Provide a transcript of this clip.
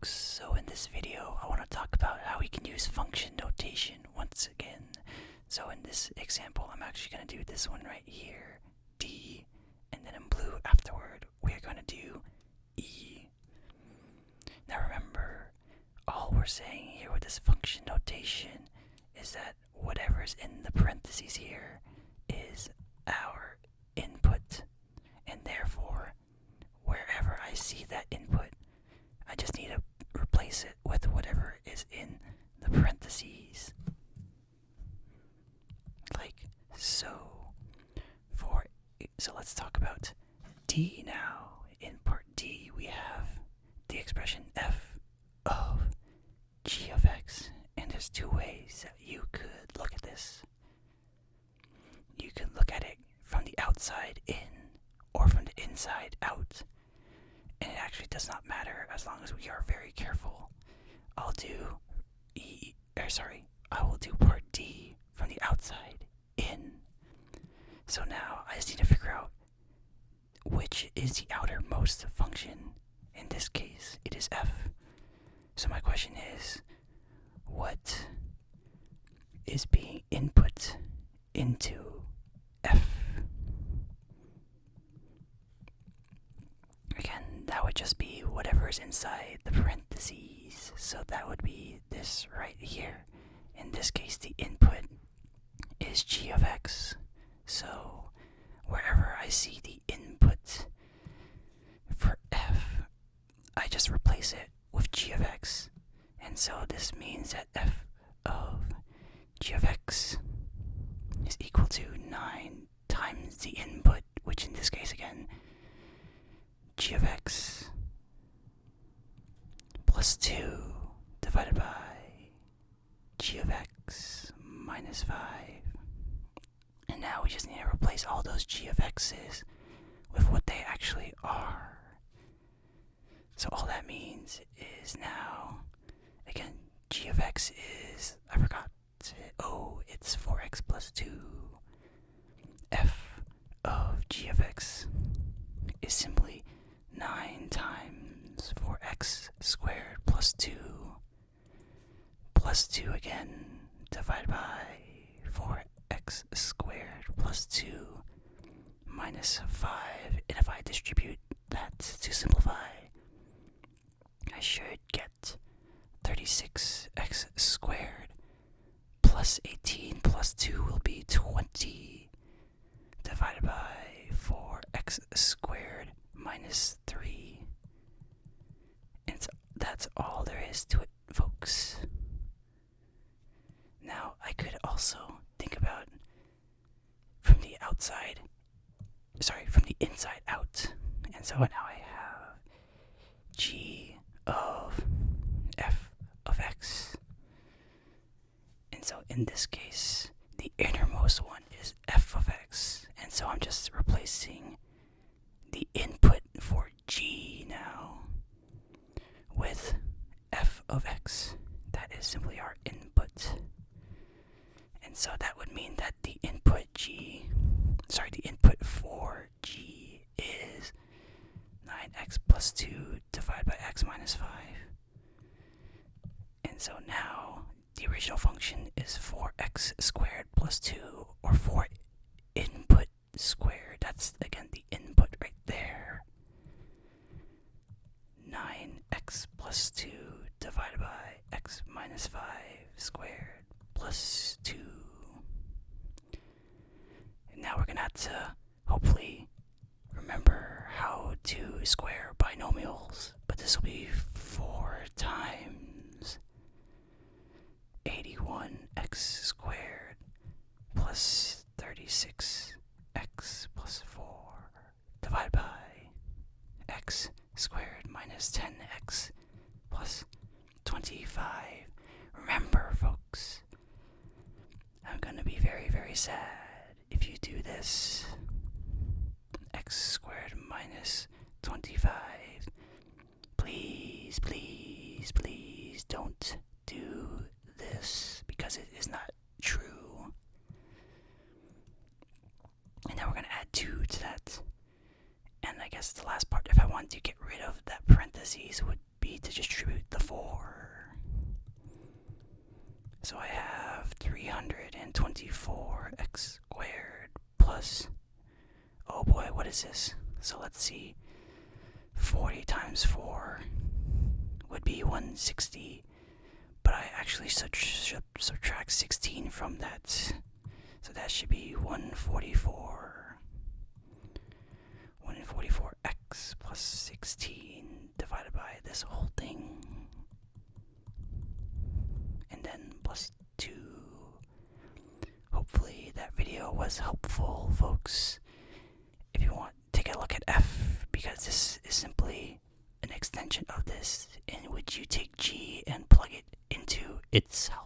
folks, so in this video I want to talk about how we can use function notation once again. So in this example I'm actually going to do this one right here, D, and then in blue afterward we're going to do E. Now remember, all we're saying here with this function notation is that whatever's in the parentheses here is our input, and therefore wherever I see that input I just need to replace it with whatever is in the parentheses. Like so. So let's talk about D now. In part D we have the expression f of g of x, and there's two ways that you could look at this. You can look at it from the outside in or from the inside out. And it actually does not matter as long as we are very careful. I will do part D from the outside in. So now I just need to figure out which is the outermost function. In this case, it is f. So my question is, what is being input into f? Again, that would just be whatever is inside the parentheses. So that would be this right here. In this case, the input is g of x. So wherever I see the input for f, I just replace it with g of x. And so this means that f of g of x is equal to 9 times the input, which in this case again, g of x plus 2 divided by g of x minus 5. And now we just need to replace all those g of x's with what they actually are. So all that means is now, again, g of x is, it's 4x plus 2. F of g of x is simply 9 times 4x squared plus 2 again divided by 4x squared plus 2 minus 5. And if I distribute that to simplify, I should get 36x squared plus 18 plus 2 will be 20 divided by 4x squared minus 3. And so that's all there is to it, folks. Now I could also think about from the inside out. And so now I have g of f of x. And so in this case, the innermost one is f of x. And so I'm just replacing the input for g now with f of x. That is simply our input. And so that would mean that the input for g is 9x plus 2 divided by x minus 5. And so now the original function is 4x squared plus 2, or 4 input squared. That's again the input right there. 9x plus 2 divided by x minus 5 squared plus 2. And now we're going to have to hopefully remember how to square binomials. But this will be 4 times 81x squared plus 36x plus 4 divided by x squared minus 10x plus 25. Remember, folks, I'm gonna be very, very sad if you do this. X squared minus 25. Please, please, please don't do this, because it is not true. And now we're gonna add 2 to that. And I guess the last part, if I wanted to get rid of that parentheses, would be to distribute the So I have 324x squared plus, oh boy, what is this? So let's see, 40 times 4 would be 160, but I actually should subtract 16 from that, so that should be 144. 144x plus 16 divided by this whole thing, and then plus 2. Hopefully that video was helpful, folks. If you want, take a look at f, because this is simply an extension of this in which you take g and plug it into itself.